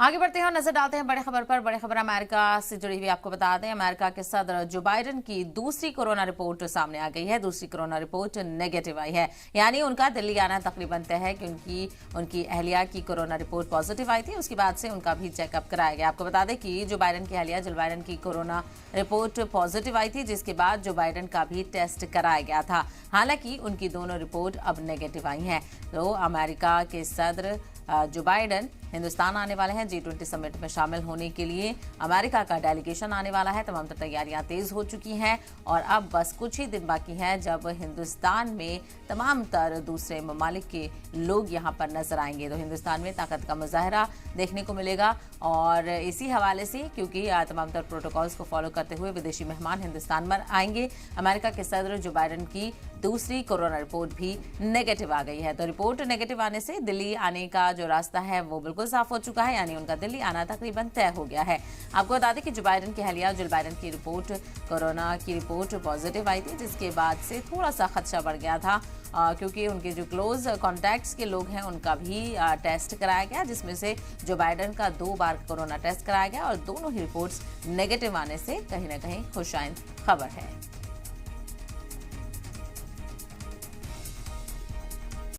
आगे बढ़ते हैं और नजर डालते हैं बड़े खबर पर। बड़े खबर अमेरिका से जुड़ी हुई। आपको बता दें, अमेरिका के सदर जो बाइडेन की दूसरी कोरोना रिपोर्ट सामने आ गई है। दूसरी कोरोना रिपोर्ट नेगेटिव आई है, यानी उनका दिल्ली आना तकरीबन तय है कि उनकी अहलिया की कोरोना रिपोर्ट पॉजिटिव आई थी। उसके बाद से उनका भी चेकअप कराया गया। आपको बता दें कि जो बाइडेन की अहलिया जिल बाइडेन की कोरोना रिपोर्ट पॉजिटिव आई थी, जिसके बाद जो बाइडेन का भी टेस्ट कराया गया था। हालांकि उनकी दोनों रिपोर्ट अब नेगेटिव आई हैं। तो अमेरिका के सदर जो बाइडेन हिंदुस्तान आने वाले हैं। G20 समिट में शामिल होने के लिए अमेरिका का डेलीगेशन आने वाला है। तमाम तैयारियां तेज हो चुकी हैं और अब बस कुछ ही दिन बाकी हैं जब हिंदुस्तान में तमाम तर दूसरे ममालिक के लोग यहां पर नजर आएंगे। तो हिंदुस्तान में ताकत का मुजाहरा देखने को मिलेगा और इसी हवाले से क्योंकि तमाम तर प्रोटोकॉल्स को फॉलो करते हुए विदेशी मेहमान हिंदुस्तान में आएंगे। अमेरिका के सदर जो बाइडेन की दूसरी कोरोना रिपोर्ट भी नेगेटिव आ गई है। तो रिपोर्ट नेगेटिव आने से दिल्ली आने का जो रास्ता है वो बिल्कुल साफ हो चुका है, यानी उनका दिल्ली आना तकरीबन तय हो गया है। आपको बता दें कि जो बाइडेन की अहलिया जिल बाइडेन की रिपोर्ट कोरोना की रिपोर्ट पॉजिटिव आई थी, जिसके बाद से थोड़ा सा खदशा बढ़ गया था क्योंकि उनके जो क्लोज कॉन्टैक्ट्स के लोग हैं उनका भी टेस्ट कराया गया, जिसमें से जो बाइडेन का 2 बार कोरोना टेस्ट कराया गया और दोनों ही रिपोर्ट्स नेगेटिव आने से कहीं ना कहीं खुशाइंद खबर है।